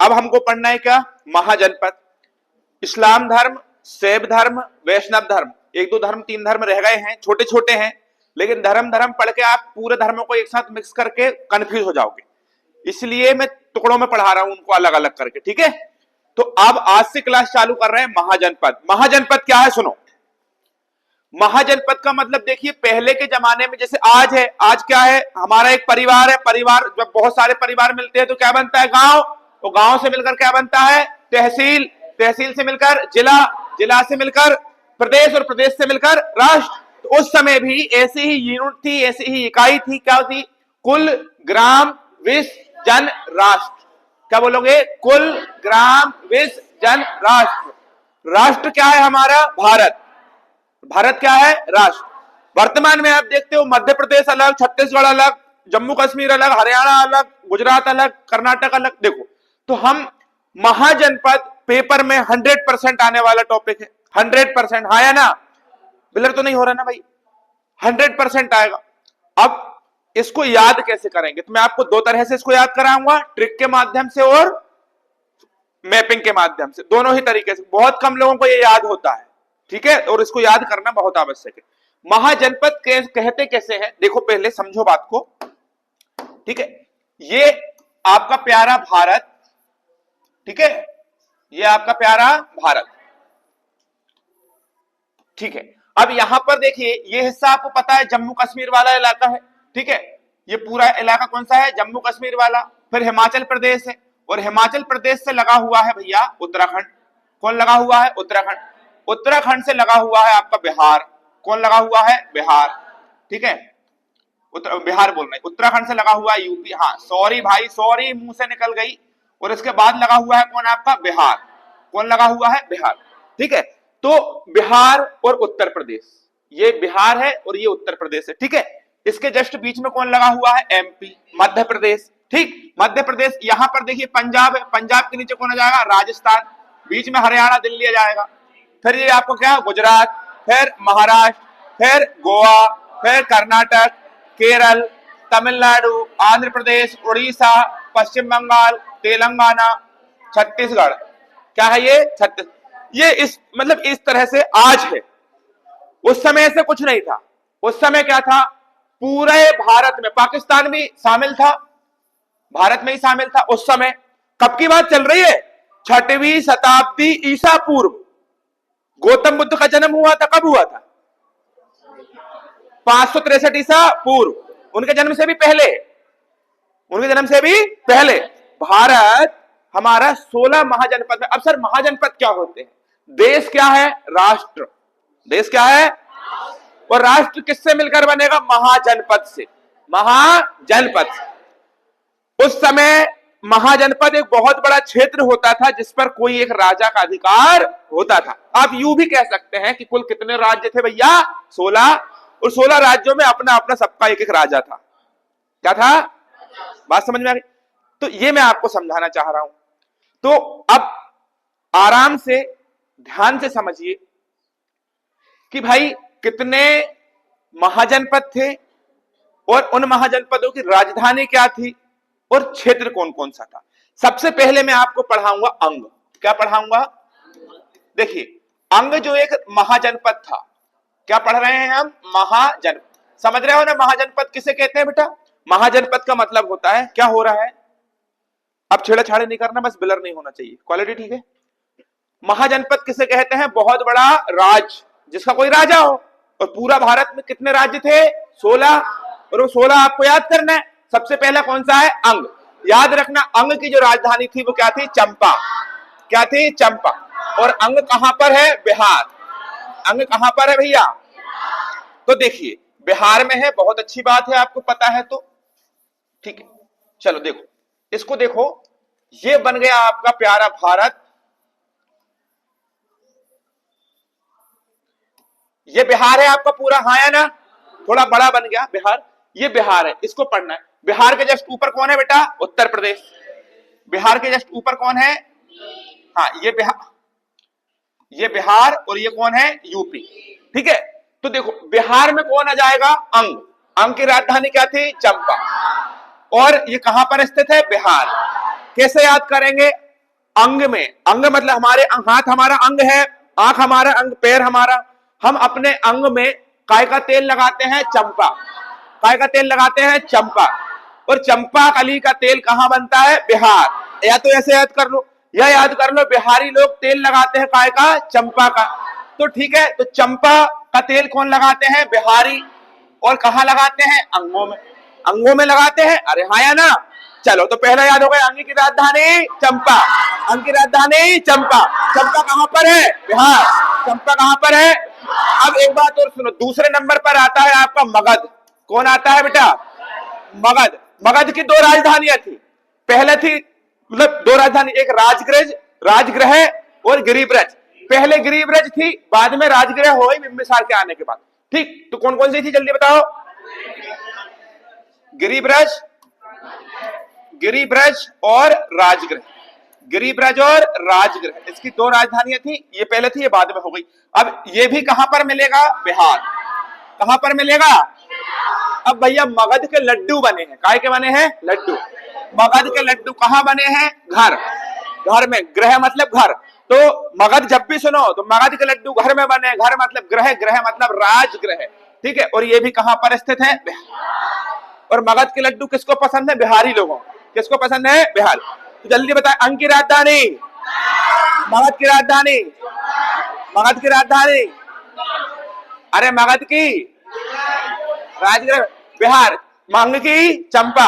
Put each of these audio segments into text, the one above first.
अब हमको पढ़ना है क्या? महाजनपद। इस्लाम धर्म, शैव धर्म, वैष्णव धर्म, एक दो धर्म, तीन धर्म रह गए हैं, छोटे छोटे हैं, लेकिन धर्म धर्म पढ़ के आप पूरे धर्मों को एक साथ मिक्स करके कंफ्यूज हो जाओगे, इसलिए मैं टुकड़ों में पढ़ा रहा हूं उनको अलग अलग करके, ठीक है। तो अब आज से क्लास चालू कर रहे हैं महाजनपद। महाजनपद क्या है सुनो। महाजनपद का मतलब देखिए, पहले के जमाने में जैसे आज है, आज क्या है, हमारा एक परिवार है, परिवार जब बहुत सारे परिवार मिलते हैं तो क्या बनता है? गांव। तो गांव से मिलकर क्या बनता है? तहसील, तहसील से मिलकर जिला, जिला से मिलकर प्रदेश, और प्रदेश से मिलकर राष्ट्र। तो उस समय भी ऐसी ही यूनिट थी, ऐसी ही इकाई थी, क्या थी? कुल, ग्राम, विश्व, जन, राष्ट्र। क्या बोलोगे? कुल, ग्राम, विश्व, जन, राष्ट्र। राष्ट्र क्या है हमारा? भारत। भारत क्या है? राष्ट्र। वर्तमान में आप देखते हो मध्य प्रदेश अलग, छत्तीसगढ़ अलग, जम्मू कश्मीर अलग, हरियाणा अलग, गुजरात अलग, कर्नाटक अलग। देखो, तो हम महाजनपद पेपर में 100% आने वाला टॉपिक है, 100%। हाँ या ना? बिलर तो नहीं हो रहा ना भाई? 100% आएगा। अब इसको याद कैसे करेंगे? तो मैं आपको दो तरह से इसको याद कराऊंगा, ट्रिक के माध्यम से और मैपिंग के माध्यम से, दोनों ही तरीके से। बहुत कम लोगों को ये याद होता है, ठीक है, और इसको याद करना बहुत आवश्यक है। महाजनपद कहते कैसे हैं? देखो, पहले समझो बात को, ठीक है। ये आपका प्यारा भारत, ठीक है, ये आपका प्यारा भारत, ठीक है। अब यहां पर देखिए, ये हिस्सा आपको पता है जम्मू कश्मीर वाला इलाका है, ठीक है। ये पूरा इलाका कौन सा है? जम्मू कश्मीर वाला। फिर हिमाचल प्रदेश है, और हिमाचल प्रदेश से लगा हुआ है भैया उत्तराखंड। कौन लगा हुआ है? उत्तराखंड। उत्तराखंड से लगा हुआ है आपका बिहार। कौन लगा हुआ है? बिहार, ठीक है। बिहार बोल रहे, उत्तराखंड से लगा हुआ है यूपी। हाँ सॉरी भाई, सॉरी, मुंह से निकल गई। और इसके बाद लगा हुआ है कौन? आपका बिहार। कौन लगा हुआ है? बिहार, ठीक है। तो बिहार और उत्तर प्रदेश, ये बिहार है और ये उत्तर प्रदेश है, ठीक है। इसके जस्ट बीच में कौन लगा हुआ है? एमपी, मध्य प्रदेश, ठीक। मध्य प्रदेश, यहां पर देखिए पंजाब है, पंजाब के नीचे कौन आ जाएगा? राजस्थान। बीच में हरियाणा, दिल्ली आ जाएगा। फिर ये आपको क्या? गुजरात, फिर महाराष्ट्र, फिर गोवा, फिर कर्नाटक, केरल, तमिलनाडु, आंध्र प्रदेश, उड़ीसा, पश्चिम बंगाल, तेलंगाना, छत्तीसगढ़। क्या है ये? छत्तीसगढ़। ये इस मतलब इस तरह से आज है। उस समय ऐसे कुछ नहीं था। उस समय क्या था? पूरे भारत में, पाकिस्तान भी शामिल था, भारत में ही शामिल था उस समय। कब की बात चल रही है? 6वीं शताब्दी ईसा पूर्व। गौतम बुद्ध का जन्म हुआ था, कब हुआ था? 563 ईसा पूर्व। उनके जन्म से भी पहले, उनके जन्म से भी पहले भारत हमारा 16 महाजनपद में। अब सर महाजनपद क्या होते हैं? देश क्या है? राष्ट्र। देश क्या है? और राष्ट्र किससे मिलकर बनेगा? महाजनपद से, महाजनपद से। उस समय महाजनपद एक बहुत बड़ा क्षेत्र होता था जिस पर कोई एक राजा का अधिकार होता था। आप यूं भी कह सकते हैं कि कुल कितने राज्य थे भैया? 16। और 16 राज्यों में अपना अपना सबका एक एक राजा था। क्या था? बात समझ में आ गई? तो ये मैं आपको समझाना चाह रहा हूं। तो अब आराम से ध्यान से समझिए कि भाई कितने महाजनपद थे, और उन महाजनपदों की राजधानी क्या थी, और क्षेत्र कौन कौन सा था। सबसे पहले मैं आपको पढ़ाऊंगा अंग। क्या पढ़ाऊंगा? देखिए, अंग जो एक महाजनपद था, क्या पढ़ रहे हैं हम? महाजनपद। समझ रहे हो ना महाजनपद किसे कहते हैं बेटा? महाजनपद का मतलब होता है, क्या हो रहा है, अब छेड़छाड़ी नहीं करना, बस बिलर नहीं होना चाहिए, क्वालिटी ठीक है। महाजनपद किसे कहते हैं? बहुत बड़ा राज्य जिसका कोई राजा हो। और पूरा भारत में कितने राज्य थे? 16। और वो 16 आपको याद करना है। सबसे पहला कौन सा है? अंग। याद रखना, अंग की जो राजधानी थी वो क्या थी? चंपा। क्या थी? चंपा। और अंग कहां पर है? बिहार। अंग कहां पर है भैया? तो देखिए, बिहार में है, बहुत अच्छी बात है, आपको पता है तो ठीक है। चलो देखो, इसको देखो, ये बन गया आपका प्यारा भारत। ये बिहार है आपका पूरा, हाँ या ना? थोड़ा बड़ा बन गया बिहार। ये बिहार है, इसको पढ़ना है। बिहार के जस्ट ऊपर कौन है बेटा? उत्तर प्रदेश। बिहार के जस्ट ऊपर कौन है? हाँ, ये बिहार, ये बिहार, और ये कौन है? यूपी, ठीक है। तो देखो, बिहार में कौन आ जाएगा? अंग। अंग की राजधानी क्या थी? चंपा। और ये कहां पर स्थित है? बिहार। कैसे याद करेंगे? अंग में, अंग मतलब हमारे हाथ हमारा अंग है, आंख हमारा अंग, पैर हमारा, हम अपने अंग में काय का तेल लगाते हैं? चंपा। काय का तेल लगाते हैं? चंपा। और चंपा कली का तेल कहां बनता है? बिहार। या तो ऐसे याद कर लो, या याद कर लो बिहारी लोग तेल लगाते हैं काय का? चंपा का। तो ठीक है, तो चंपा का तेल कौन लगाते हैं? बिहारी। और कहां लगाते हैं? अंगों में। अंगों में लगाते हैं, अरे हाँ या ना? चलो, तो पहला याद हो गया, अंग की राजधानी चंपा। अंग की राजधानी चंपा। चंपा कहां पर है? बिहार। चंपा कहां पर है? अब एक बात और सुनो, दूसरे नंबर पर आता है आपका मगध। कौन आता है बेटा? मगध। मगध की दो राजधानियां थी। पहले थी, मतलब दो राजधानी, एक राजगृह, राजगृह और गिरिब्रज। पहले गिरिब्रज थी, बाद में राजगृह हो गई बिंबिसार के आने के बाद। ठीक, तो कौन कौन सी थी जल्दी बताओ? गिरिब्रज, गिरिब्रज और राजगृह। गिरिब्रज और राजगृह, इसकी दो राजधानियां थी। ये पहले थी, ये बाद में हो गई। अब ये भी कहां पर मिलेगा? बिहार। कहां पर मिलेगा? अब भैया मगध के लड्डू बने हैं, काय के बने हैं? लड्डू। मगध के लड्डू कहां बने हैं? घर। घर में, गृह मतलब घर। तो मगध जब भी सुनो तो मगध के लड्डू घर में बने, घर मतलब गृह, गृह मतलब राजगृह। ठीक है, और ये भी कहां पर स्थित है? बिहार। और मगध के लड्डू किसको पसंद है? बिहारी लोगों। किसको पसंद है? बिहार। तो जल्दी बताए, अंग की राजधानी, मगध की राजधानी, मगध की राजधानी, अरे मगध की राजगृह, बिहार। मांग की चंपा।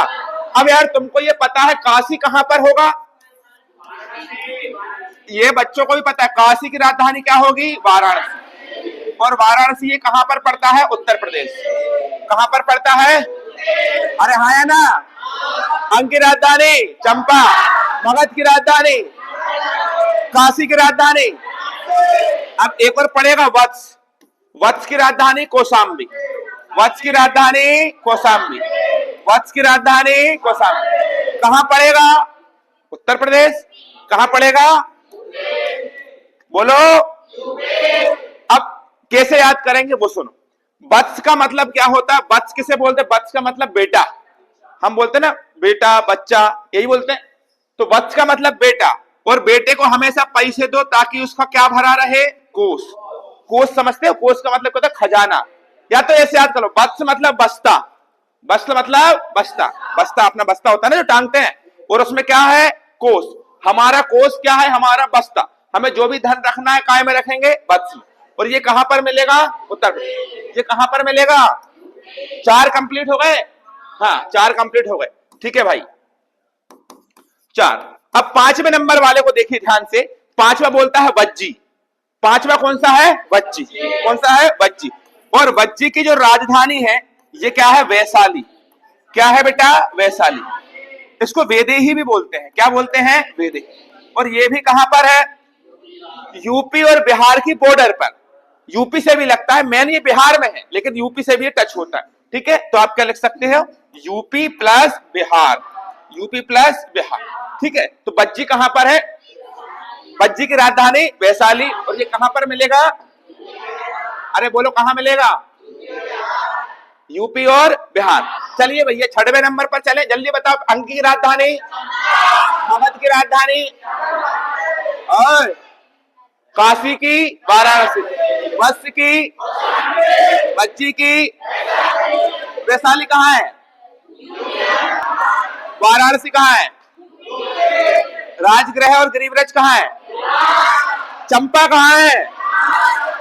अब यार तुमको ये पता है काशी कहां पर होगा? ये बच्चों को भी पता है, काशी की राजधानी क्या होगी? वाराणसी। और वाराणसी ये कहां पर पड़ता है? उत्तर प्रदेश। कहां पर पड़ता है? अरे हाँ या ना? अंग की राजधानी चंपा, मगध की राजधानी, काशी की राजधानी। अब एक और पड़ेगा वत्स। वत्स की राजधानी कौशाम्बी। वत्स की राजधानी कौशाम्बी। वत्स की राजधानी कौशाम्बी। कहां पड़ेगा? उत्तर प्रदेश। कहां पड़ेगा? बोलो। अब कैसे याद करेंगे वो सुनो। वत्स का मतलब क्या होता है? वत्स किसे बोलते हैं? वत्स का मतलब बेटा। हम बोलते हैं ना बेटा, बच्चा, यही बोलते हैं। तो वत्स का मतलब बेटा। और बेटे को हमेशा पैसे दो ताकि उसका क्या भरा रहे? कोष। कोष समझते हो? कोष का मतलब होता है खजाना। या तो ऐसे याद करो, वत्स मतलब बस्ता। बस्ता मतलब बस्ता। बस्ता अपना बस्ता होता है ना जो टांगते हैं, और उसमें क्या है? कोष। हमारा कोष क्या है? हमारा बस्ता। हमें जो भी धन रखना है काय में रखेंगे? वत्स में। और ये कहां पर मिलेगा? उत्तर प्रदेश। ये कहां पर मिलेगा? चार कंप्लीट हो गए? हाँ, चार कंप्लीट हो गए। ठीक है भाई, चार। अब पांचवें नंबर वाले को देखिए ध्यान से। पांचवा बोलता है वज्जी। पांचवा कौन सा है? वज्जी। कौन सा है? वज्जी। और वज्जी की जो राजधानी है ये क्या है? वैशाली। क्या है बेटा? वैशाली। इसको वेदेही भी बोलते हैं। क्या बोलते हैं? वेदेही। और ये भी कहां पर है? यूपी और बिहार की बॉर्डर पर। यूपी से भी लगता है, मेन ये बिहार में है लेकिन यूपी से भी टच होता है। ठीक है, तो आप क्या लिख सकते हो? UP plus Bihar. UP plus Bihar. ठीक है, तो वज्जी कहां पर है? वज्जी की राजधानी वैशाली। और ये कहां पर मिलेगा? अरे बोलो कहां मिलेगा? यूपी और बिहार। चलिए भैया छठवें नंबर पर चले, जल्दी बताओ। अंग की राजधानी, मगध की राजधानी, और काशी की वाराणसी, वत्स की, वज्जी की, वैशाली कहां है? वाराणसी कहां है? राजगृह और गिरिब्रज कहां है? चंपा कहां है?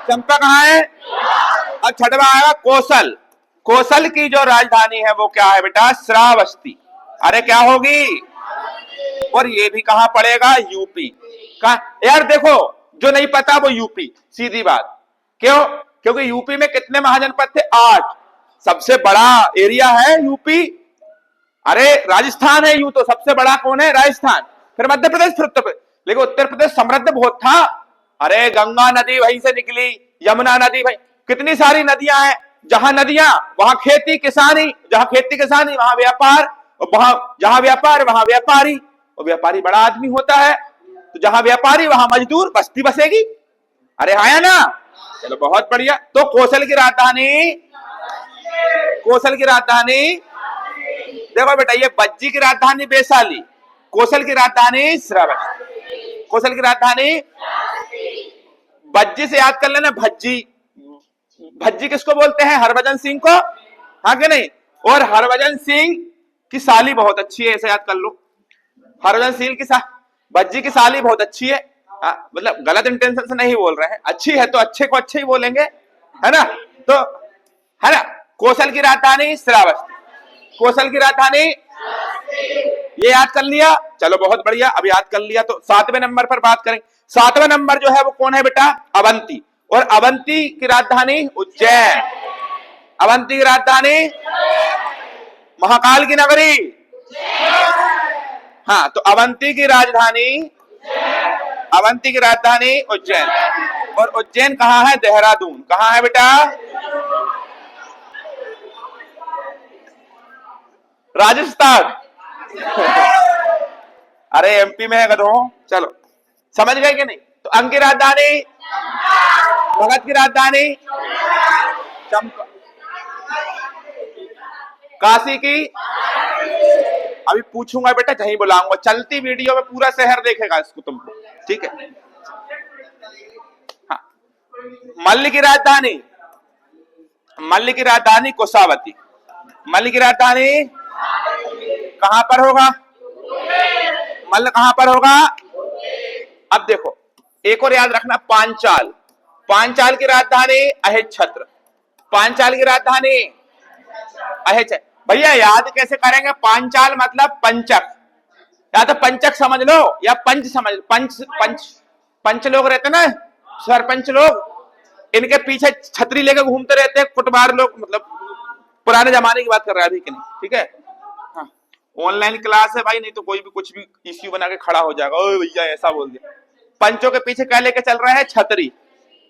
चंपा कहां है? अब छठवा आएगा कौशल। कौशल की जो राजधानी है वो क्या है बेटा? श्रावस्ती। अरे क्या होगी? और ये भी कहां पड़ेगा? यूपी। कहां? यार देखो, जो नहीं पता वो यूपी, सीधी बात। क्यों? क्योंकि यूपी में कितने महाजनपद थे? 8। सबसे बड़ा एरिया है यूपी। अरे राजस्थान है यूं तो, सबसे बड़ा कौन है? राजस्थान। फिर मध्य प्रदेश, फिर उत्तर प्रदेश। लेकिन उत्तर प्रदेश समृद्ध बहुत था। अरे गंगा नदी वहीं से निकली, यमुना नदी, भाई कितनी सारी नदियां हैं। जहां नदियां वहां खेती किसानी, जहां खेती किसानी वहां व्यापार, और वहां जहां व्यापार वहां व्यापारी, और व्यापारी बड़ा आदमी होता है। तो जहां व्यापारी वहां मजदूर, बस्ती बसेगी। अरे आया ना? चलो बहुत बढ़िया। तो कौशल की राजधानी, कौशल की राजधानी, देखो बेटा, ये वज्जी की राजधानी वैशाली, कौशल की राजधानी श्रावस्ती। कौशल की राजधानी भज्जी से याद कर लेना, भज्जी। भज्जी किसको बोलते हैं? हरभजन सिंह को, हाँ कि नहीं? और हरभजन सिंह की साली बहुत अच्छी है, ऐसे याद कर लो। हरभजन सिंह की भज्जी की साली बहुत अच्छी है। मतलब गलत इंटेंशन से नहीं बोल रहे हैं, अच्छी है तो अच्छे को अच्छे ही बोलेंगे, है ना? तो है ना, कौशल की राजधानी श्रावस्ती, कौशल की राजधानी, ये याद कर लिया, चलो बहुत बढ़िया। अब याद कर लिया तो 7वें नंबर पर बात करें। 7वां नंबर जो है वो कौन है बेटा? अवंती। और अवंती की राजधानी उज्जैन, अवंती की राजधानी महाकाल की नगरी। हाँ, तो अवंती की राजधानी, अवंती की राजधानी उज्जैन। और उज्जैन कहाँ है? देहरादून। कहाँ है बेटा? राजस्थान। अरे एमपी में है गधों। चलो समझ गए कि नहीं? तो अंग की राजधानी, भगत की राजधानी चंपा, काशी की, अभी पूछूंगा बेटा कहीं बुलाऊंगा, चलती वीडियो में पूरा शहर देखेगा इसको तुमको, ठीक है? हाँ, मल्ल की राजधानी, मल्ल की राजधानी कोसावती, मल्ल की राजधानी कहां पर होगा? मल्ल कहां पर होगा? अब देखो एक और याद रखना, पांचाल, पांचाल की राजधानी अहिच्छत्र, पांचाल की राजधानी अहिच्छत्र। भैया याद कैसे करेंगे? पांचाल मतलब पंचक, या तो पंचक समझ लो या पंच समझ लो। पंच पंच पंच लोग रहते ना, सरपंच लोग, इनके पीछे छतरी लेकर घूमते रहते हैं कुटबार लोग, मतलब पुराने जमाने की बात कर रहा है अभी की नहीं, ठीक है? हाँ, ऑनलाइन क्लास है भाई, नहीं तो कोई भी कुछ भी इश्यू बना के खड़ा हो जाएगा, ओए भैया ऐसा बोल दिया। पंचों के पीछे क्या लेके चल रहा है? छतरी,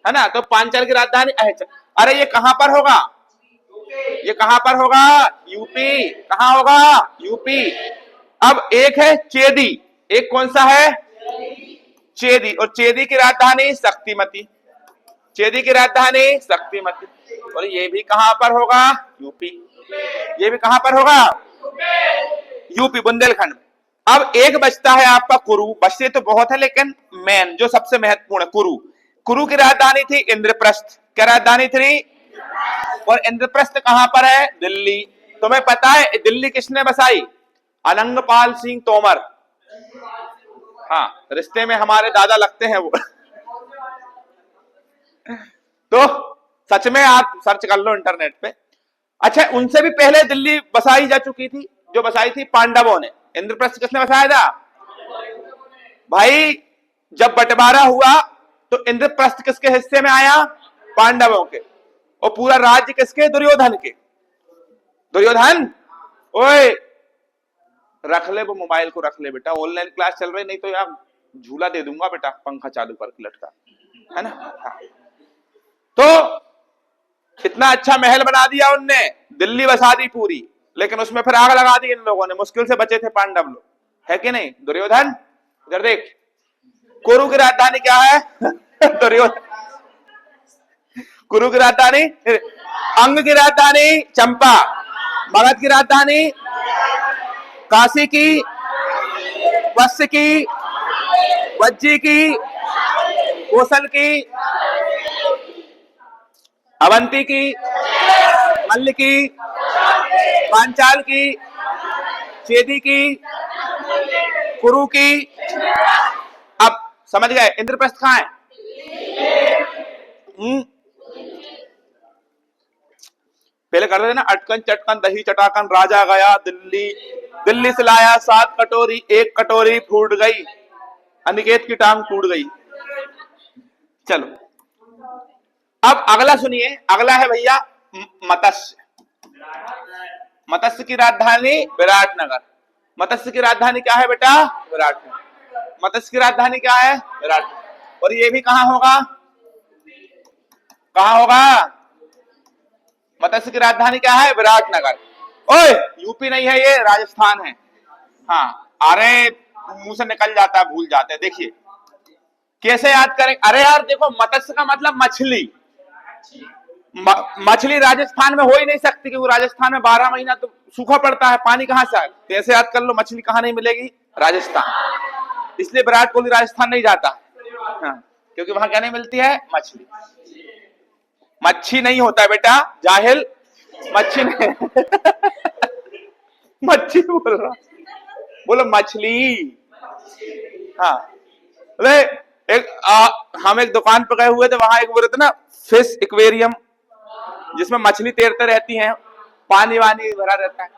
है ना? तो पांचाल की राजधानी अहिच्छत्र। अरे ये कहां पर होगा? ये कहां पर होगा? यूपी। कहां होगा? यूपी। अब एक है चेदी, एक कौन सा है? चेदी। और चेदी की राजधानी शक्तिमती, चेदी की राजधानी शक्तिमती। और ये भी कहां पर होगा? यूपी। ये भी कहां पर होगा? यूपी, बुंदेलखंड में। अब एक बचता है आपका कुरु। बचते तो बहुत है लेकिन मेन जो सबसे महत्वपूर्ण है कुरु। कुरु की राजधानी थी इंद्रप्रस्थ। क्या राजधानी थी? और इंद्रप्रस्थ कहां पर है? दिल्ली। तुम्हें पता है दिल्ली किसने बसाई? अलंगपाल सिंह तोमर। हाँ, रिश्ते में हमारे दादा लगते हैं वो। तो सच में आप सर्च कर लो इंटरनेट पे। अच्छा, उनसे भी पहले दिल्ली बसाई जा चुकी थी, जो बसाई थी पांडवों ने। इंद्रप्रस्थ किसने बसाया था? भाई जब बंटवारा हुआ तो इंद्रप्रस्थ किसके हिस्से में आया? पांडवों के। और पूरा राज्य किसके? दुर्योधन के। दुर्योधन, ओए रख ले वो मोबाइल को, रख ले बेटा, ऑनलाइन क्लास चल रही, नहीं तो यार झूला दे दूंगा बेटा, पंखा चालू करके लटका, है ना? हाँ। तो कितना अच्छा महल बना दिया उनने, दिल्ली बसा दी पूरी, लेकिन उसमें फिर आग लगा दी इन लोगों ने। मुश्किल से बचे थे पांडव लोग, है कि नहीं? दुर्योधन, इधर देख, कुरु की राजधानी क्या है? दुर्योधन। कुरु की राजधानी, अंग की राजधानी चंपा, मगध की राजधानी काशी की, वत्स की, वज्जी की, कौशल की, अवंती की, मल्ल की, पांचाल की, चेदी की, कुरु की। अब समझ गए इंद्रप्रस्थ कहां है? पहले कर रहे थे ना, अटकन चटकन दही चटाकन राजा गया दिल्ली, दिल्ली से लाया 7 कटोरी, 1 कटोरी फूट गई, अनिकेत की टांग टूट गई। चलो अब अगला सुनिए, अगला है भैया मत्स्य। मत्स्य की राजधानी विराटनगर। मत्स्य की राजधानी क्या है बेटा? विराटनगर। मत्स्य की राजधानी क्या है? विराटनगर। और ये भी कहां होगा? कहां होगा? मत्स्य की राजधानी क्या है? विराटनगर। ओए यूपी नहीं है, ये राजस्थान है। हाँ, अरे मुंह से निकल जाता है, भूल जाते हैं। देखिए कैसे याद करें। अरे यार देखो, मत्स्य का मतलब मछली। मछली राजस्थान में हो ही नहीं सकती, क्योंकि राजस्थान में 12 महीना तो सूखा पड़ता है, पानी कहां से आए? कैसे याद कर लो, मछली कहां नहीं मिलेगी? राजस्थान। इसलिए विराट कोहली राजस्थान नहीं जाता। हाँ, क्योंकि वहां क्या नहीं मिलती है? मछली। मच्छी नहीं होता है बेटा, जाहिल। मच्छी नहीं मच्छी बोल रहा, बोलो मछली। हाँ, अरे हम एक दुकान पर गए हुए थे, वहां एक बोल रहे थे ना फिश एक्वेरियम, जिसमें मछली तैरते रहती हैं, पानी वानी भरा रहता है।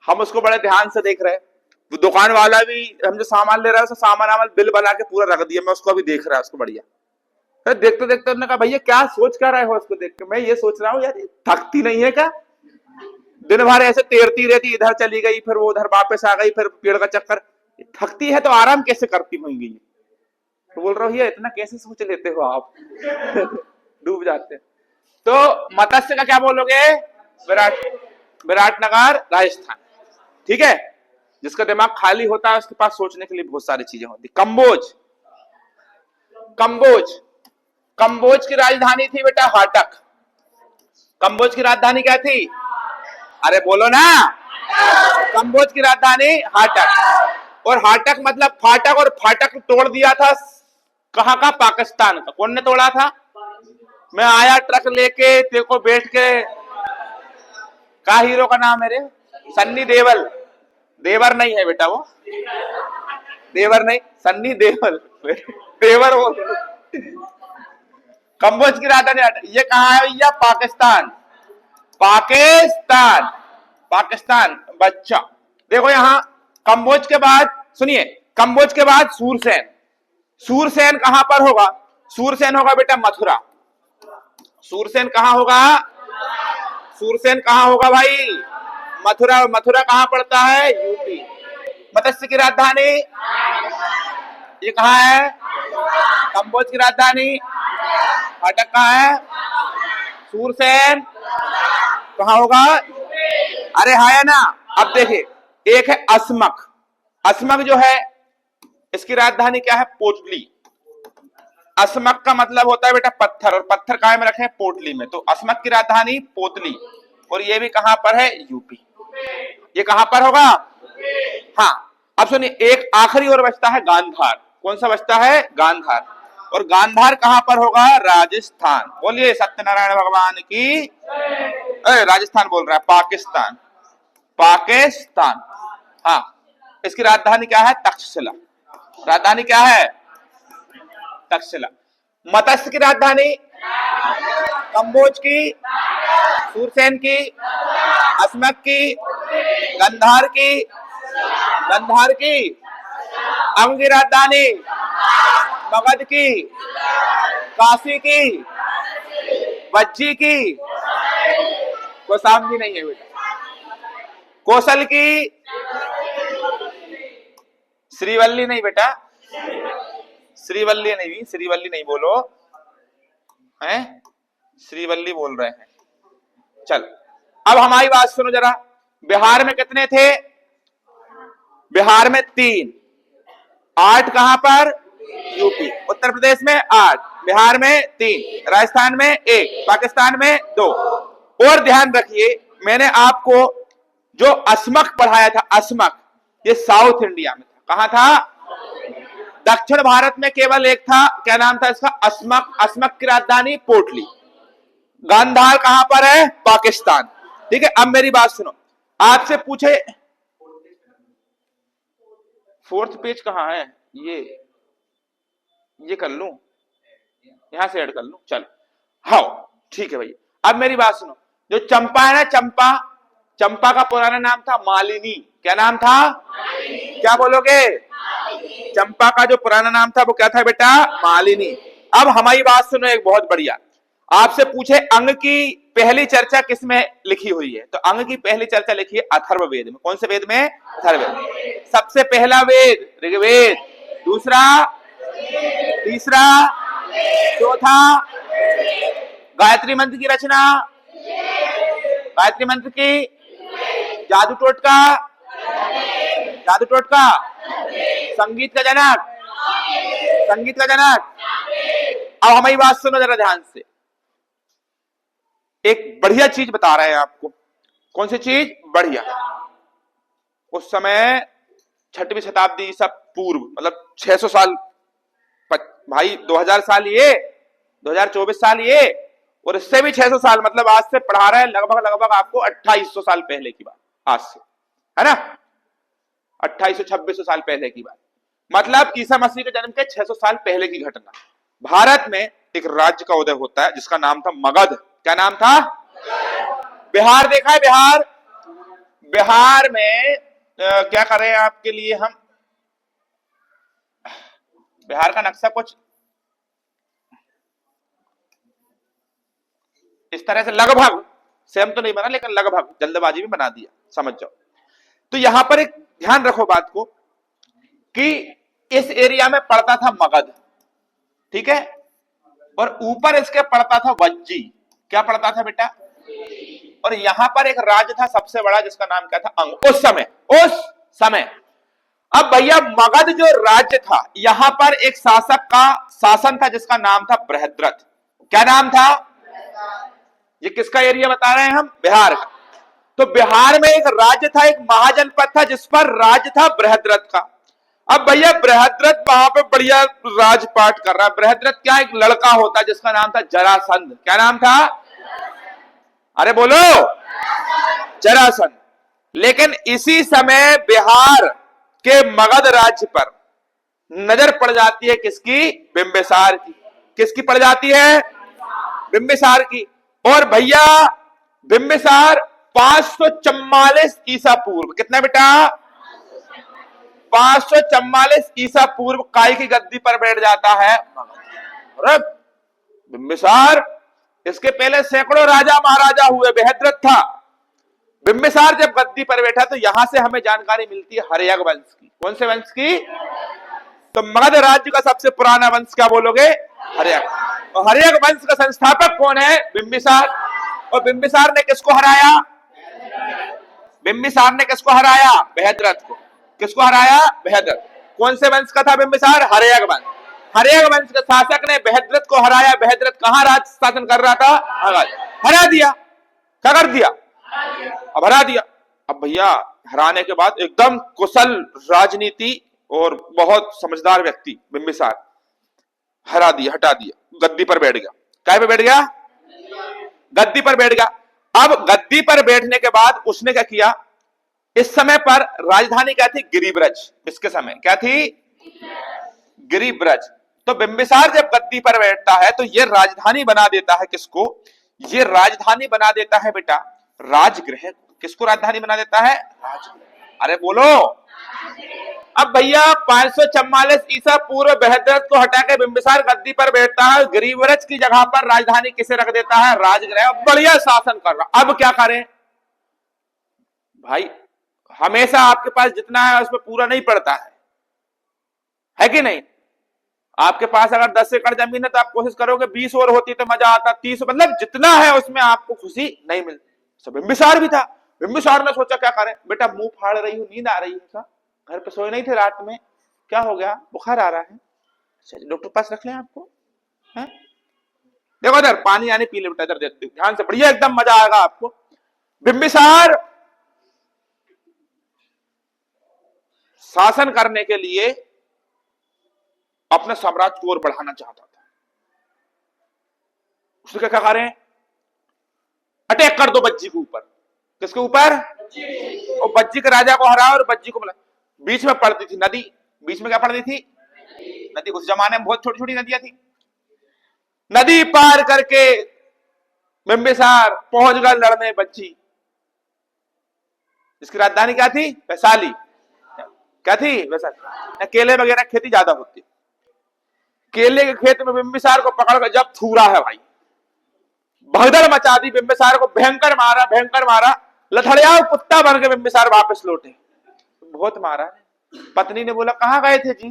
हम उसको बड़े ध्यान से देख रहे हैं, वो दुकान वाला भी हम जो सामान ले रहा है उसका सामान बिल बना के पूरा रख दिया, मैं उसको अभी देख रहा है उसको बढ़िया। फिर देखते देखते उन्होंने कहा भैया क्या सोच क्या रहे हो उसको देख के? मैं ये सोच रहा हूँ यार थकती नहीं है क्या? दिन भर ऐसे तैरती रहती, इधर चली गई फिर वो उधर वापस आ गई, फिर पेड़ का चक्कर। थकती है तो आराम कैसे करती होंगी? तो बोल रहा हूँ ये इतना कैसे सोच लेते हो आप डूब जाते। तो मत्स्य का क्या बोलोगे? विराटनगर राजस्थान। ठीक है, जिसका दिमाग खाली होता है उसके पास सोचने के लिए बहुत सारी चीजें होती। कंबोज, कंबोज, कंबोज की राजधानी थी बेटा हाटक। कंबोज की राजधानी क्या थी? अरे बोलो ना, कंबोज की राजधानी हाटक। और हाटक मतलब फाटक, और फाटक तोड़ दिया था कहां का? पाकिस्तान का। कौन ने तोड़ा था? मैं आया ट्रक लेके, तेरे को बैठ के, का हीरो का नाम है रे? सन्नी देवल। देवर नहीं है बेटा वो, देवर नहीं, सन्नी देवल देवर वो। कंबोज की राजधानी ये कहां है भैया? पाकिस्तान। पाकिस्तान, पाकिस्तान बच्चा। देखो यहां कंबोज के बाद, सुनिए, कंबोज के बाद सूरसेन। सूरसेन कहां पर होगा? सूरसेन होगा बेटा मथुरा। सूरसेन कहां होगा? सूरसेन कहां होगा भाई? मथुरा। मथुरा कहां पड़ता है? यूपी। मत्स्य की राजधानी ये कहां है? कंबोज की राजधानी हाटक कहां है? सूरसेन कहां होगा? अरे हाँ है ना। अब देखिए, एक है अस्मक। अस्मक जो है इसकी राजधानी क्या है? पोटली। अस्मक का मतलब होता है बेटा पत्थर, और पत्थर कहां में रखे? पोटली में। तो अस्मक की राजधानी पोतली, और ये भी कहां पर है? यूपी। ये कहां पर होगा? हाँ, अब सुनिए, एक आखिरी और बचता है गांधार। कौन सा बचता है? गांधार। और गांधार कहां पर होगा? राजस्थान। बोलिए सत्यनारायण भगवान की। राजस्थान बोल रहा है, पाकिस्तान। पाकिस्तान। हाँ, इसकी राजधानी क्या है? तक्षशिला। राजधानी क्या है? तक्षशिला। मत्स्य की राजधानी कंबोज की, सूरसेन की, अस्मक की, गंधार की, गंधार की, अंग की राजधानी मगध की, काशी की, बज्जी की, कोसांबी नहीं है बेटा, कौशल की, श्रीवल्ली नहीं बेटा, श्रीवल्ली नहीं, श्रीवल्ली नहीं बोलो, हैं? श्रीवल्ली बोल रहे हैं। चल, अब हमारी बात सुनो जरा। बिहार में कितने थे? बिहार में 3, 8 कहां पर? यूपी। उत्तर प्रदेश में 8, बिहार में 3, राजस्थान में 1, पाकिस्तान में 2। और ध्यान रखिए, मैंने आपको जो अस्मक पढ़ाया था, अस्मक, ये साउथ इंडिया में था। कहां था? दक्षिण भारत में केवल एक था। क्या नाम था इसका? अस्मक। अस्मक की राजधानी पोटली। गांधार कहां पर है? पाकिस्तान। ठीक है, अब मेरी बात सुनो। आपसे पूछे 4th पेज कहां है? ये कर लूं, यहां से ऐड कर लूं। चल, हाँ ठीक है भैया। अब मेरी बात सुनो, जो चंपा है ना, चंपा, चंपा का पुराना नाम था मालिनी। क्या नाम था? क्या बोलोगे? चंपा का जो पुराना नाम था वो क्या था बेटा? मालिनी। अब हमारी बात सुनो, एक बहुत बढ़िया। आपसे पूछे अंग की पहली चर्चा किसमें लिखी हुई है? तो अंग की पहली चर्चा लिखी है अथर्ववेद में। कौन से वेद में? अथर्ववेद। सबसे पहला वेद ऋग्वेद, दूसरा, तीसरा, चौथा गायत्री मंत्र की रचना, गायत्री मंत्र की, जादू टोटका, जादू टोटका, संगीत का जनक, संगीत का जनक। अब हमारी बात सुनो जरा ध्यान से। एक बढ़िया चीज बता रहे हैं आपको। कौन सी चीज? बढ़िया। उस समय 6वीं शताब्दी सब पूर्व, मतलब 600 साल, भाई 2000 साल ये, 2024 साल ये, और इससे भी 600 साल, मतलब आज से पढ़ा रहे हैं लगभग लगभग आपको 2800 साल पहले की बात, आज से, है ना, 2800-2600 साल पहले की बात। मतलब ईसा मसीह के जन्म के 600 साल पहले की घटना। भारत में एक राज्य का उदय होता है जिसका नाम था मगध। क्या नाम था? बिहार देखा है? बिहार, बिहार में क्या करें आपके लिए हम, बिहार का नक्शा कुछ इस तरह से, लगभग सेम तो नहीं बना लेकिन लगभग जल्दबाजी में बना दिया, समझ जाओ। तो यहां पर एक ध्यान रखो बात को कि इस एरिया में पड़ता था मगध, ठीक है, और ऊपर इसके पड़ता था वज्जी। क्या पड़ता था बेटा? और यहां पर एक राज्य था सबसे बड़ा जिसका नाम क्या था? अंग। उस समय, उस समय। अब भैया मगध जो राज्य था, यहां पर एक शासक का शासन था जिसका नाम था बृहद्रथ। क्या नाम था? ये किसका एरिया बता रहे हैं हम? बिहार का। तो बिहार में एक राज्य था, एक महाजनपद था जिस पर राज्य था बृहद्रथ का। अब भैया बृहद्रथ वहां पे बढ़िया राजपाट कर रहा है। बृहद्रथ क्या, एक लड़का होता जिसका नाम था जरासंध। क्या नाम था? अरे बोलो, जरासंध। लेकिन इसी समय बिहार के मगध राज्य पर नजर पड़ जाती है किसकी? बिंबिसार की। किसकी पड़ जाती है? बिंबिसार की। और भैया बिंबिसार 544 ईसा पूर्व, कितना बेटा? 544 ईसा पूर्व काय की गद्दी पर बैठ जाता है। अरे बिंबिसार, इसके पहले सैकड़ों राजा महाराजा हुए, बृहद्रथ था। बिंबिसार जब गद्दी पर बैठा तो यहां से हमें जानकारी मिलती है हर्यक वंश की। कौन से वंश की? तो मगध राज्य का सबसे पुराना वंश क्या बोलोगे? हर्यक। और हर्यक वंश का संस्थापक कौन है? बिंबिसार। और बिंबिसार ने किसको हराया? बिंबिसार ने किसको हराया? बृहद्रथ को। किसको हराया? बृहद्रथ। कौन से वंश का था बिंबिसार? हर्यक वंश। हर्यक वंश के शासक ने बृहद्रथ को हराया। बृहद्रथ कहां राज शासन कर रहा था? हरा दिया। क्या कर दिया? अब हरा दिया। अब भैया हराने के बाद एकदम कुशल राजनीति और बहुत समझदार व्यक्ति बिंबिसार, हरा दिया, हटा दिया, गद्दी पर बैठ गया। काय पे बैठ गया? गद्दी पर बैठ गया। अब गद्दी पर बैठने के बाद उसने क्या किया? इस समय पर राजधानी क्या थी? गिरिब्रज। इसके समय क्या थी? गिरिब्रज। तो बिंबिसार जब गद्दी पर बैठता है तो यह राजधानी बना देता है किसको? ये राजधानी बना देता है बेटा राजगृह। किसको राजधानी बना देता है? राजगृह। अरे बोलो। अब भैया 544 ईसा पूर्व बृहद्रथ को हटा के बिंबिसार गद्दी पर बैठता है, गिरिब्रज की जगह पर राजधानी किसे रख देता है? राजगृह। बढ़िया शासन कर रहा। अब क्या करें भाई? हमेशा आपके पास जितना है उसमें पूरा नहीं पड़ता है कि नहीं? आपके पास अगर 10 एकड़ जमीन है तो आप कोशिश करोगे 20 और होती तो मजा आता, 30, मतलब जितना है उसमें आपको खुशी नहीं मिलती। सब बिंबिसार भी था। बिंबिसार ने सोचा क्या करें? बेटा मुंह फाड़ रही हूं, नींद आ रही है, घर पे सोए नहीं थे रात में, क्या हो गया? बुखार आ रहा है, डॉक्टर पास रख लें आपको, है? देखो इधर पानी आने पी ले बेटा, इधर देखते ध्यान से, बढ़िया एकदम मजा आएगा आपको। बिंबिसार शासन करने के लिए अपने साम्राज्य को और बढ़ाना चाहता था। उसने क्या कह रहे हैं? अटैक कर दो बज्जी के ऊपर। किसके ऊपर? और बज्जी के राजा को हराओ और बज्जी को बुला। बीच में पड़ती थी नदी। बीच में क्या पड़ती थी? नदी। उस जमाने में बहुत छोटी छोटी नदियां थी। नदी पार करके बिंबिसार पहुंच गया लड़ने बज्जी। इसकी राजधानी क्या थी? वैशाली। क्या थी? वैशाली। केले वगैरह खेती ज्यादा होती। केले के खेत में बिंबिसार को पकड़ कर जब थूरा है भाई, भगदड़ मचा दी, बिंबिसार को भयंकर मारा, भयंकर मारा। लथड़िया कुत्ता बन के बिंबिसार वापस लौटे। बहुत मारा। पत्नी ने बोला कहां गए थे जी?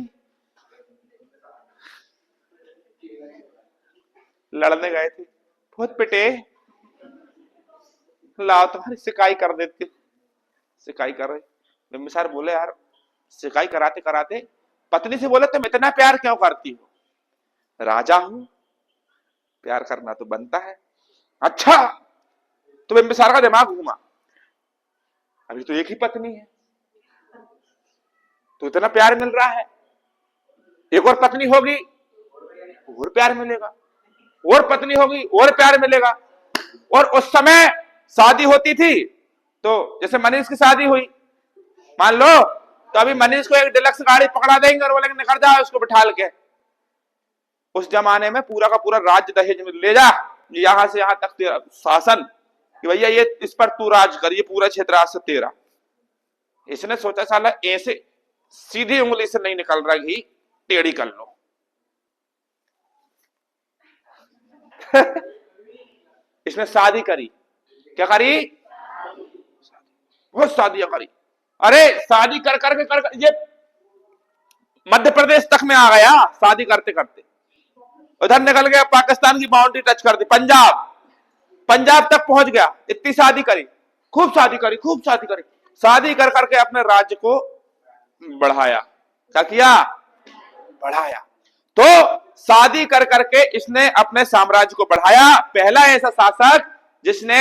लड़ने गए थे। बहुत पिटे। लाओ तुम्हारी सिकाई कर देती। सिकाई कर रहे। बिंबिसार बोले यार सिकाई कराते कराते पत्नी से बोले तुम इतना प्यार क्यों करती हो? राजा हूं, प्यार करना तो बनता है। अच्छा। तो बिंबिसार का दिमाग घूमा, अभी तो एक ही पत्नी है, तो इतना प्यार मिल रहा है। एक और पत्नी होगी और प्यार मिलेगा, और पत्नी होगी और प्यार मिलेगा। और उस समय शादी होती थी तो जैसे मनीष की शादी हुई मान लो, तो अभी मनीष को एक डिलक्स गाड़ी पकड़ा देंगे और बोलेंगे निकल जा उसको बिठाल के। उस जमाने में पूरा का पूरा राज्य दहेज में ले जा, यहां से यहां तक तेरा शासन कि भैया ये इस पर तू राज कर, ये पूरा क्षेत्र आज से तेरा। इसने सोचा साला ऐसे सीधी उंगली से नहीं निकल रहा घी, टेढ़ी कर लो। इसने शादी करी, क्या करी? बहुत शादियां करी। अरे शादी कर करके ये मध्य प्रदेश तक में आ गया शादी करते करते, उधर निकल गया पाकिस्तान की बाउंड्री टच कर दी, पंजाब तक पहुंच गया। इतनी शादी करी, खूब शादी करी, खूब शादी करी, शादी कर करके अपने राज्य को बढ़ाया। क्या किया? बढ़ाया। तो शादी कर करके इसने अपने साम्राज्य को बढ़ाया। पहला ऐसा शासक जिसने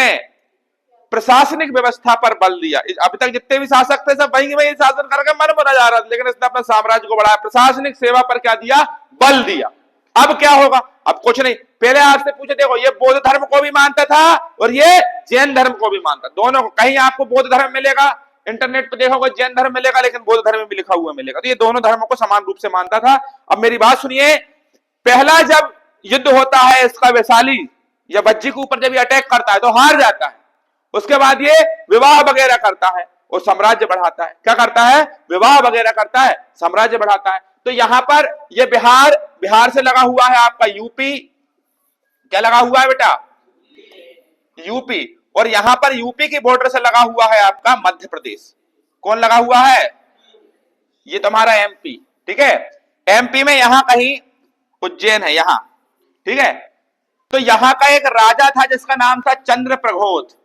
प्रशासनिक व्यवस्था पर बल दिया। अभी तक जितने भी शासक थे सब वही वही शासन करके मर मरा जा रहा था, लेकिन इसने अपने साम्राज्य को बढ़ाया, प्रशासनिक सेवा पर क्या दिया? बल दिया। अब क्या होगा? अब कुछ नहीं। पहले आपसे पूछे, देखो ये बौद्ध धर्म को भी मानता था और ये जैन धर्म को भी मानता, दोनों को। कहीं आपको बौद्ध धर्म मिलेगा, इंटरनेट पे देखोगे जैन धर्म मिलेगा, लेकिन बौद्ध धर्म में भी लिखा हुआ मिलेगा। तो ये दोनों धर्मों को समान रूप से मानता था। अब मेरी बात सुनिए, पहला जब युद्ध होता है इसका वैशाली या भज्जी के ऊपर जब ये अटैक करता है तो हार जाता है। उसके बाद ये विवाह वगैरह करता है और साम्राज्य बढ़ाता है। क्या करता है? विवाह वगैरह करता है, साम्राज्य बढ़ाता है। तो यहां पर ये बिहार से लगा हुआ है आपका यूपी। क्या लगा हुआ है बेटा? यूपी। और यहां पर यूपी की बॉर्डर से लगा हुआ है आपका मध्य प्रदेश। कौन लगा हुआ है? ये तुम्हारा एमपी। ठीक है, एमपी में यहां कहीं उज्जैन है यहां। ठीक है, तो यहां का एक राजा था जिसका नाम था चंद्रप्रघोत।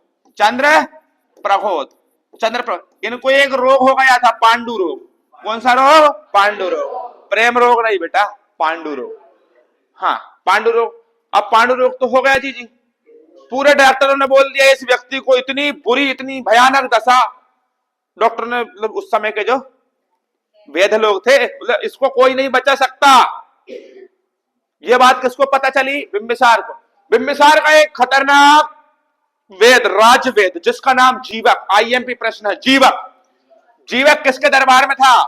इनको एक रोग हो गया था, पांडु रोग। कौन सा रोग? पांडु रोग। प्रेम रोग नहीं बेटा, पांडु रोग। हाँ, पांडु रोग। अब पांडु रोग तो हो गया जी। पूरे डॉक्टरों ने बोल दिया इस व्यक्ति को इतनी बुरी, इतनी भयानक दशा। डॉक्टर ने, मतलब उस समय के जो वैद्य लोग थे, मतलब इसको कोई नहीं बचा सकता। ये बात किसको पता चली? बिंबिसार को। बिंबिसार का एक खतरनाक वेद, राजवेद, जिसका नाम जीवक, आईएमपी प्रश्न है, जीवक किसके दरबार में था?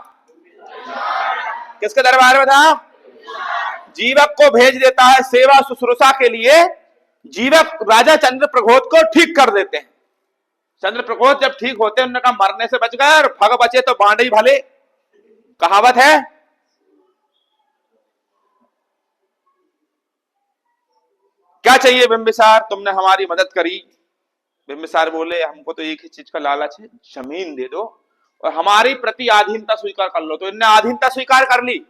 किसके दरबार में था? जीवक को भेज देता है सेवा शुश्रूषा के लिए। जीवक राजा चंद्रप्रघोत को ठीक कर देते हैं। चंद्रप्रघोत जब ठीक होते हैं, उन्होंने कहा मरने से बच गए और भग बचे तो बांधे ही भले, कहावत है। क्या चाहिए बिंबिसार, तुमने हमारी मदद करी। बिंबिसार बोले हमको तो एक ही चीज का लालच है, जमीन दे दो और हमारी प्रति अधीनता स्वीकार कर लो। तो इनने अधीनता स्वीकार कर ली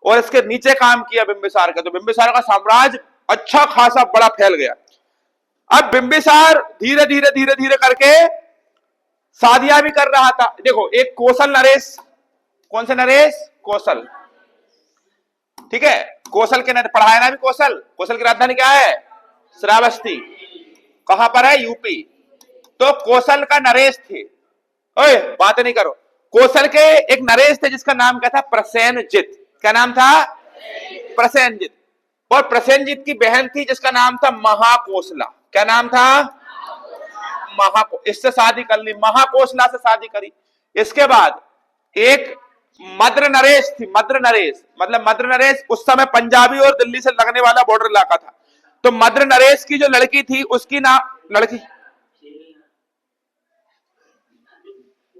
और इसके नीचे काम किया बिंबिसार का। तो बिंबिसार का साम्राज्य अच्छा खासा बड़ा फैल गया। अब बिंबिसार धीरे धीरे धीरे धीरे करके शादियां भी कर रहा था। देखो, एक कौशल नरेश। कौन से नरेश? कौशल। ठीक है, कौशल के पढ़ाया ना भी कौशल। कौशल की राजधानी क्या है? श्रावस्ती। कहां पर है? यूपी। तो कौशल का नरेश थे। ओए बात नहीं करो। कौशल के एक नरेश थे जिसका नाम क्या था? प्रसेनजित। क्या नाम था? प्रसेनजित। और प्रसेनजित की बहन थी जिसका नाम था महाकोशला। क्या नाम था? इससे शादी कर ली, महाकोशला से शादी करी। इसके बाद एक मद्र नरेश थी। मद्र नरेश मतलब मद्र नरेश उस समय पंजाबी और दिल्ली से लगने वाला बॉर्डर इलाका था। तो मद्र नरेश की जो लड़की थी उसकी नाम लड़की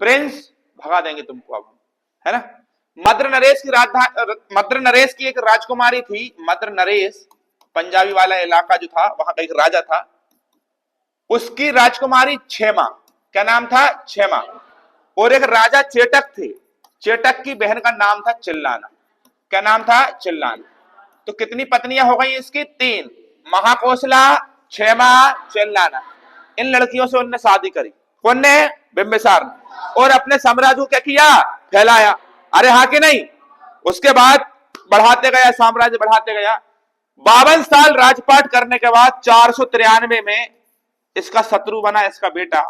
प्रिंस, भगा देंगे तुमको अब, है ना। मद्र नरेश की एक राजकुमारी थी। मद्र नरेश पंजाबी वाला इलाका जो था, वहां का एक राजा था, उसकी राजकुमारी क्षेमा। क्या नाम था? क्षेमा। और एक राजा चेटक थे, चेटक की बहन का नाम था चिल्लाना। क्या नाम था? चिल्लाना। तो कितनी पत्नियां हो गई इसकी? 3। महाकोशला, क्षेमा, चिल्लाना। इन लड़कियों से उन्होंने शादी करी। कौन ने? बिंबिसार ने। और अपने साम्राज्य को क्या किया? फैलाया। अरे हाँ कि नहीं? उसके बाद बढ़ाते गया, साम्राज्य बढ़ाते गया। 52 साल राजपाट करने के बाद 493 में इसका शत्रु बना इसका बेटा,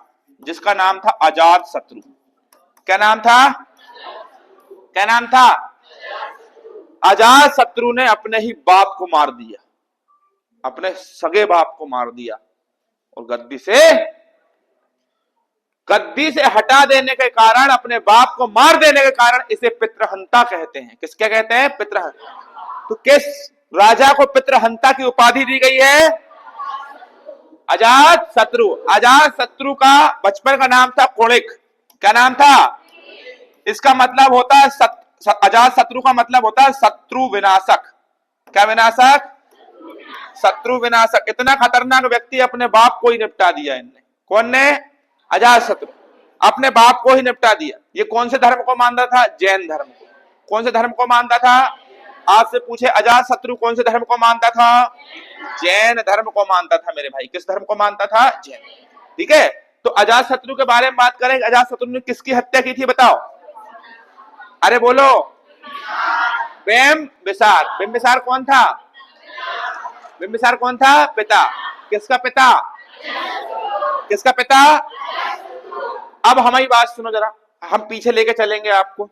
जिसका नाम था अजात शत्रु। क्या नाम था? क्या नाम था? अजात शत्रु ने अपने ही बाप को मार दिया, अपने सगे बाप को मार दिया और गद्दी से हटा देने के कारण, अपने बाप को मार देने के कारण इसे पितृहंता कहते हैं। किसके कहते हैं? पितृहंता। तो किस राजा को पितृहंता की उपाधि दी गई है? अजात शत्रु। अजात शत्रु का बचपन का नाम था कुणिक। क्या नाम था? इसका मतलब होता है अजात शत्रु का मतलब होता है शत्रु विनाशक। क्या विनाशक? शत्रु विनाशक। इतना खतरनाक व्यक्ति अपने बाप को ही निपटा दिया इनने। कौन ने? अजात शत्रु। अपने बाप को ही निपटा दिया। ये कौन से धर्म को मानता था? जैन धर्म को। कौन से धर्म को मानता था? आपसे पूछे अजात शत्रु कौन से धर्म को मानता था? जैन धर्म को मानता था मेरे भाई। किस धर्म को मानता था? जैन। ठीक है, तो अजात शत्रु के बारे में बात करें। अजात शत्रु ने किसकी हत्या की थी बताओ? अरे बोलो। बिम्बिसार। बिम्बिसार कौन था? बिम्बिसार कौन था? पिता। किसका पिता? किसका पिता? अब हमारी बात सुनो जरा, हम पीछे लेके चलेंगे आपको।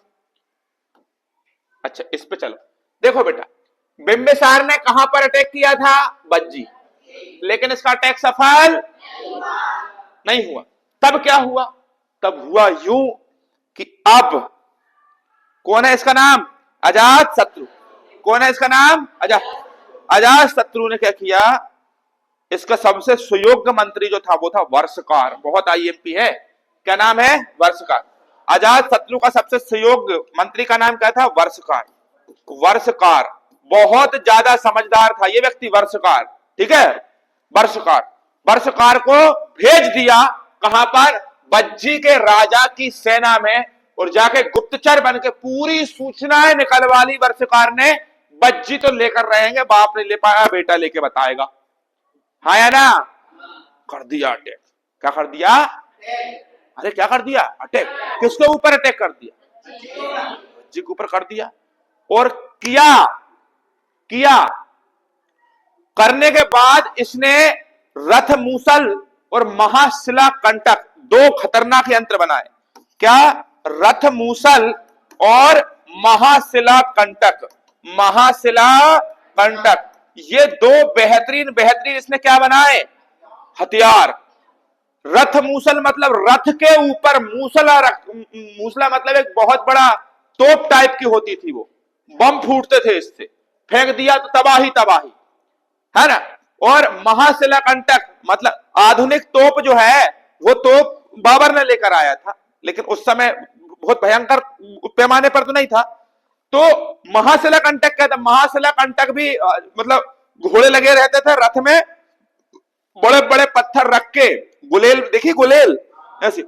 अच्छा, इस पे चलो। देखो बेटा, बिम्बिसार ने कहां पर अटैक किया था? बज्जी। लेकिन इसका अटैक सफल नहीं हुआ। तब क्या हुआ? तब हुआ यूं कि अब कौन है इसका नाम? अजात शत्रु। कौन है इसका नाम? अजात शत्रु ने क्या किया? इसका सबसे सुयोग्य मंत्री जो था वो था वर्षकार। बहुत आईएमपी है। क्या नाम है? वर्षकार। अजात शत्रु का सबसे सुयोग्य मंत्री का नाम क्या था? वर्षकार। वर्षकार बहुत ज्यादा समझदार था ये व्यक्ति, वर्षकार। ठीक है, वर्षकार। वर्षकार को भेज दिया कहां पर? बज्जी के राजा की सेना में, और जाके गुप्तचर बन के पूरी सूचनाएं निकलवा ली वर्षकार ने। बज्जी तो लेकर रहेंगे, बाप नहीं ले पाया, बेटा लेके बताएगा। हाँ या ना? कर दिया अटैक। क्या कर दिया? अरे क्या कर दिया? अटैक। किसके ऊपर अटैक कर दिया? बज्जी के ऊपर कर दिया। और किया करने के बाद इसने रथ मूसल और महाशिला कंटक, दो खतरनाक यंत्र बनाए। क्या? रथ मूसल और महाशिला कंटक। महाशिला कंटक, ये दो बेहतरीन इसने क्या बनाए? हथियार। रथ मूसल मतलब रथ के ऊपर मूसला मूसला मतलब एक बहुत बड़ा तोप टाइप की होती थी, वो बम फूटते थे, इससे फेंक दिया तो तबाही है ना। और महाशिला कंटक मतलब आधुनिक तोप जो है, वो तोप बाबर ने लेकर आया था, लेकिन उस समय बहुत भयंकर पैमाने पर तो नहीं था। तो महाशिला कंटक क्या था? महाशिला कंटक भी मतलब घोड़े लगे रहते थे रथ में, बड़े बड़े पत्थर रख के, गुलेल देखिए, गुलेल ऐसे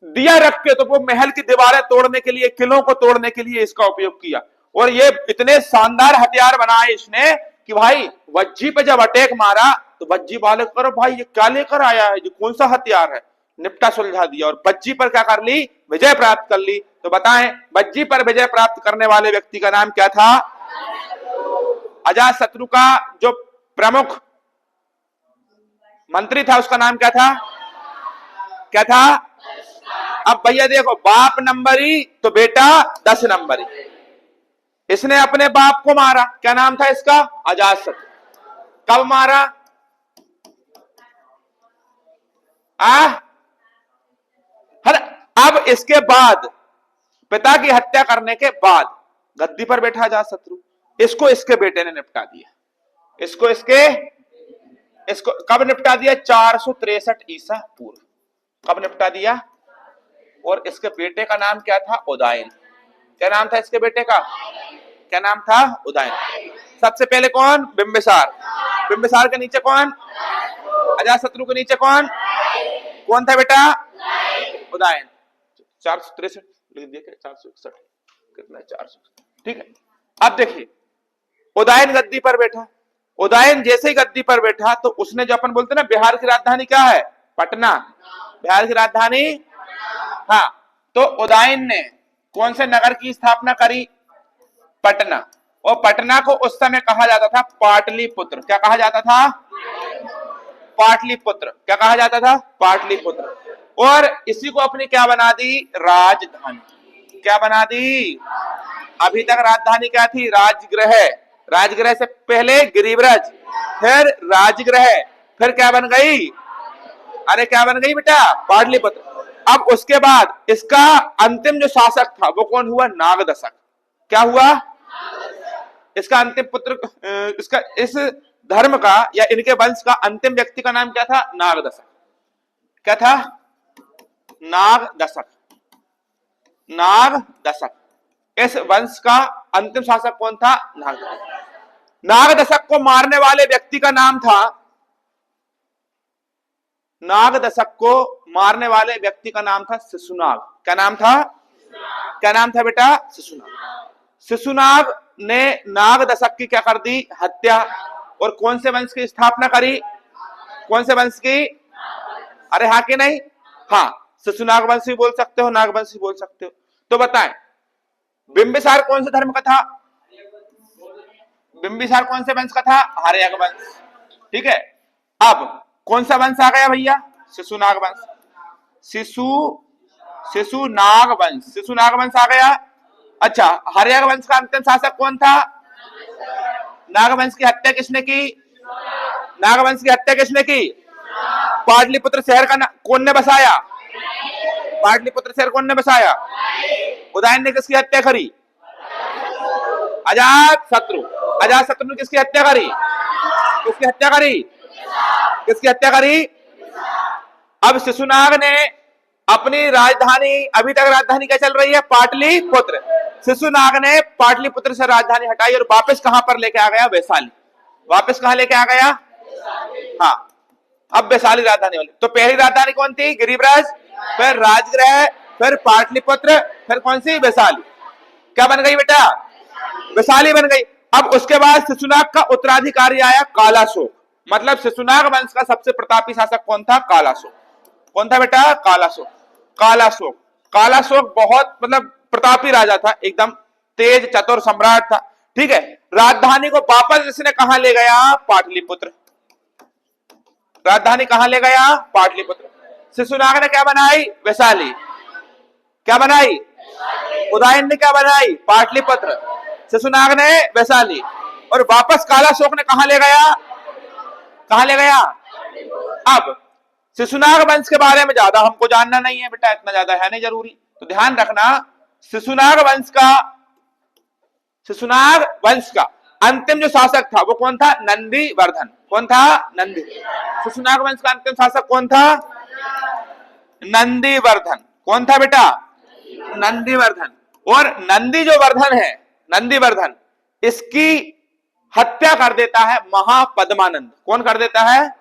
दिया रख के, तो वो महल की दीवारें तोड़ने के लिए, किलों को तोड़ने के लिए इसका उपयोग किया। और ये इतने शानदार हथियार बनाए इसने कि भाई वज्जी पे जब अटैक मारा तो वज्जी वाले करो भाई ये क्या लेकर आया है, ये कौन सा हथियार है, निपटा सुलझा दिया और वज्जी पर क्या कर ली? विजय प्राप्त कर ली। तो बताएं, वज्जी पर विजय प्राप्त करने वाले व्यक्ति का नाम क्या था? अजात शत्रु का जो प्रमुख मंत्री था उसका नाम क्या था? क्या था? अब भैया देखो, बाप नंबरी तो बेटा 10 नंबरी। इसने अपने बाप को मारा। क्या नाम था इसका? अजात शत्रु। कब मारा? अब इसके बाद, पिता की हत्या करने के बाद गद्दी पर बैठा अजात शत्रु, इसको इसके बेटे ने निपटा दिया। इसको कब निपटा दिया? 463 ईसा पूर्व। कब निपटा दिया? और इसके बेटे का नाम क्या था? उदयन। क्या नाम था इसके बेटे का? क्या नाम था? उदयन। सबसे पहले कौन? बिम्बिसार। बिम्बिसार के नीचे कौन? अजात शत्रु के नीचे कौन? कौन था बेटा? उदयन। 463 लिख दिया, 461 कितना? 400। ठीक है, अब देखिए, उदयन गद्दी पर बैठा। उदयन जैसे ही गद्दी पर बैठा तो उसने, जो अपन बोलते ना बिहार की राजधानी क्या है? पटना। बिहार की राजधानी, हाँ, तो उदयन ने कौन से नगर की स्थापना करी? पटना। और पटना को उस समय कहा जाता था पाटलिपुत्र। क्या कहा जाता था? पाटलिपुत्र। क्या कहा जाता था? पाटलिपुत्र। और इसी को अपनी क्या बना दी? राजधानी। क्या बना दी? अभी तक राजधानी क्या थी? राजगृह। राजगृह से पहले गिरिब्रज, फिर राजगृह, फिर क्या बन गई? अरे क्या बन गई बेटा? पाटलिपुत्र। अब उसके बाद इसका अंतिम जो शासक था वो कौन हुआ? नागदशक। क्या हुआ? इसका अंतिम पुत्र, इसका इस धर्म का या इनके वंश का अंतिम व्यक्ति का नाम क्या था? नागदशक। क्या था? नागदशक। नागदशक। इस वंश का अंतिम शासक कौन था? नागदशक। नागदशक को मारने वाले व्यक्ति का नाम था, नागदशक को मारने वाले व्यक्ति का नाम था शिशुनाग। क्या नाम था? क्या नाम था बेटा? शिशुनाग। शिशुनाग ने नागदशक की क्या कर दी? हत्या। और कौन से वंश की स्थापना करी? कौन से वंश की? अरे हाँ कि नहीं? हाँ, शिशुनाग वंश भी बोल सकते हो, नाग वंश भी बोल सकते हो। तो बताएं, बिंबिसार कौन से धर्म का था? बिंबिसार कौन से वंश का था? आर्यक वंश। ठीक है, अब कौन सा वंश आ गया भैया? शिशुनाग वंश। शिशुनाग वंश। शिशुनाग वंश आ गया। अच्छा, हर्यक वंश का अंतिम शासक कौन था? नागवंश की हत्या किसने की? नागवंश की हत्या किसने की? पाटलिपुत्र शहर का कौन ने बसाया? पाटलिपुत्र शहर कौन ने बसाया? उदयन ने किसकी हत्या करी? अजात शत्रु। अजात शत्रु ने किसकी हत्या करी? किसकी हत्या करी? किसकी हत्या करी? अब शिशुनाग ने अपनी राजधानी, अभी तक राजधानी क्या चल रही है? पाटलिपुत्र। शिशुनाग ने पाटलिपुत्र से राजधानी हटाई और वापस कहां पर लेके आ गया? वैशाली। वापस कहां लेके आ गया? हाँ, अब वैशाली राजधानी वाली। तो पहली राजधानी कौन थी? गिरिब्रज, फिर राजगृह, फिर पाटलिपुत्र, फिर कौन सी? वैशाली। क्या बन गई बेटा? वैशाली बन गई। अब उसके बाद शिशुनाग का उत्तराधिकारी आया कालाशोक। मतलब शिशुनाग वंश का सबसे प्रतापी शासक कौन था? कालाशोक। कौन था बेटा? कालाशोक। कालाशोक। कालाशोक बहुत मतलब प्रतापी राजा था, एकदम तेज चतुर सम्राट था। ठीक है, राजधानी को वापस इसने कहां ले गया? पाटलिपुत्र। राजधानी कहां ले गया? पाटलिपुत्र। शिशुनाग ने क्या बनाई? वैशाली। क्या बनाई? उदयन ने क्या बनाई? पाटलिपुत्र। शिशुनाग ने वैशाली। और वापस कालाशोक ने कहां ले गया? कहां ले गया? अब शिशुनाग वंश के बारे में ज्यादा हमको जानना नहीं है बेटा, इतना ज्यादा है नहीं जरूरी, तो ध्यान रखना। शिशुनाग वंश का अंतिम जो शासक था वो कौन था? नंदीवर्धन। कौन था? नंदी। शिशुनाग वंश का अंतिम शासक कौन था? नंदीवर्धन। कौन था बेटा? नंदीवर्धन। और नंदी जो वर्धन है, नंदीवर्धन, इसकी हत्या कर देता है महापद्मानंद। कौन कर देता है?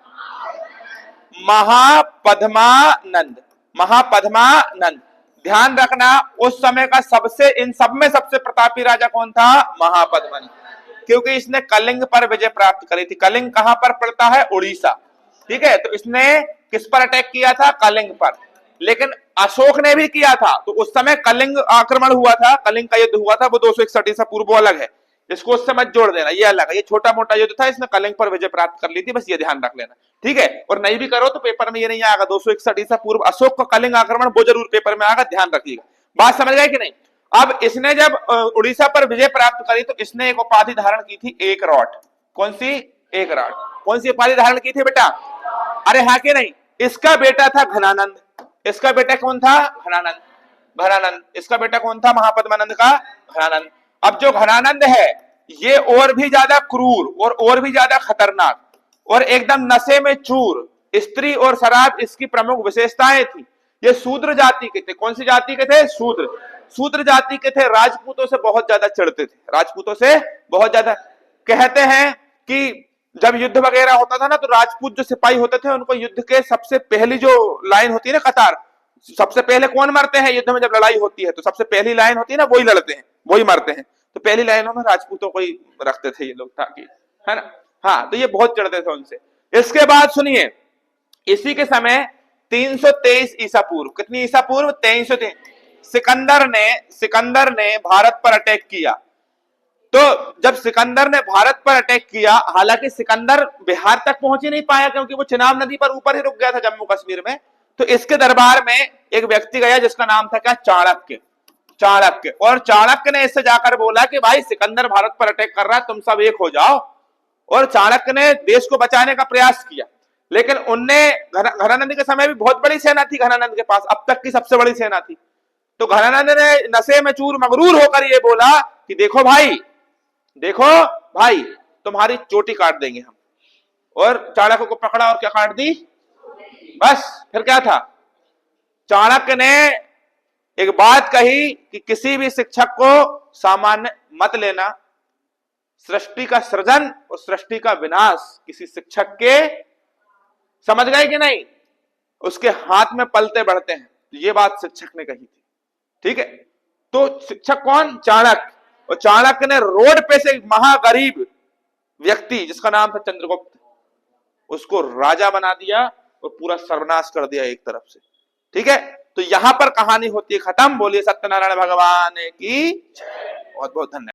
महापद्मानंद। महापद्मानंद। ध्यान रखना, उस समय का सबसे, इन सब में सबसे प्रतापी राजा कौन था? महापद्मानंद। क्योंकि इसने कलिंग पर विजय प्राप्त करी थी। कलिंग कहां पर पड़ता है? उड़ीसा। ठीक है, तो इसने किस पर अटैक किया था? कलिंग पर। लेकिन अशोक ने भी किया था, तो उस समय कलिंग आक्रमण हुआ था, कलिंग का युद्ध हुआ था, वो 261 ईसा पूर्व, वो अलग है। इसको उससे मत जोड़ देना, ये अलग है। ये छोटा मोटा युद्ध था, इसने कलिंग पर विजय प्राप्त कर ली थी, बस ये ध्यान रख लेना। ठीक है, और नहीं भी करो तो पेपर में ये नहीं आएगा 261 ईसा पूर्व अशोक का कलिंग आक्रमण, वो जरूर पेपर में आएगा, ध्यान रखिएगा। बात समझ गए कि नहीं? अब इसने जब उड़ीसा पर विजय प्राप्त करी तो इसने एक उपाधि धारण की थी, एक रॉट। कौन सी? एक रॉट। कौन सी उपाधि धारण की थी बेटा? अरे हाँ कि नहीं? इसका बेटा था घनानंद। इसका बेटा कौन था? घनानंद। घनानंद। इसका बेटा कौन था? महापद्मानंद का घनानंद। अब जो घनानंद है ये और भी ज्यादा क्रूर और भी ज्यादा खतरनाक और एकदम नशे में चूर, स्त्री और शराब इसकी प्रमुख विशेषताएं थी। ये शूद्र जाति के थे। कौन सी जाति के थे? शूद्र। शूद्र जाति के थे, राजपूतों से बहुत ज्यादा चिढ़ते थे, राजपूतों से बहुत ज्यादा। कहते हैं कि जब युद्ध वगैरह होता था ना, तो राजपूत जो सिपाही होते थे उनको युद्ध के सबसे पहली जो लाइन होती है ना, कतार, सबसे पहले कौन मरते हैं युद्ध में? जब लड़ाई होती है तो सबसे पहली लाइन होती है ना, वही लड़ते हैं, वही मरते हैं। तो पहली लाइनों में राजपूतों को ही रखते थे ये लोग, ताकि, है ना। हाँ, तो ये बहुत चढ़ते थे उनसे। इसके बाद सुनिए, इसी के समय 323 ईसा पूर्व, कितनी ईसा पूर्व? 323, सिकंदर ने भारत पर अटैक किया। तो जब सिकंदर ने भारत पर अटैक किया, हालांकि सिकंदर बिहार तक पहुंच ही नहीं पाया क्योंकि वो चिनाब नदी पर ऊपर ही रुक गया था जम्मू कश्मीर में। तो इसके दरबार में एक व्यक्ति गया जिसका नाम था क्या? चाणक्य। चाणक्य। और चाणक्य ने इससे जाकर बोला कि भाई सिकंदर भारत पर अटैक कर रहा है, तुम सब एक हो जाओ। और चाणक्य ने देश को बचाने का प्रयास किया, लेकिन उनने घनानंद के समय भी बहुत बड़ी सेना थी घनानंद के पास, अब तक की सबसे बड़ी सेना थी। तो घनानंद ने नशे में चूर मगरूर होकर ये बोला कि देखो भाई तुम्हारी चोटी काट देंगे हम। और चाणक्य को पकड़ा और क्या काट दी, बस। फिर क्या था, चाणक्य ने एक बात कही कि किसी भी शिक्षक को सामान्य मत लेना। सृष्टि का सृजन और सृष्टि का विनाश किसी शिक्षक के, समझ गए कि नहीं, उसके हाथ में पलते बढ़ते हैं। ये बात शिक्षक ने कही थी, ठीक है। तो शिक्षक कौन, चाणक्य। और चाणक्य ने रोड पे से एक महागरीब व्यक्ति जिसका नाम था चंद्रगुप्त, उसको राजा बना दिया और पूरा सर्वनाश कर दिया एक तरफ से, ठीक है। तो यहां पर कहानी होती है खत्म। बोलिए सत्यनारायण भगवान की जय। बहुत बहुत धन्यवाद।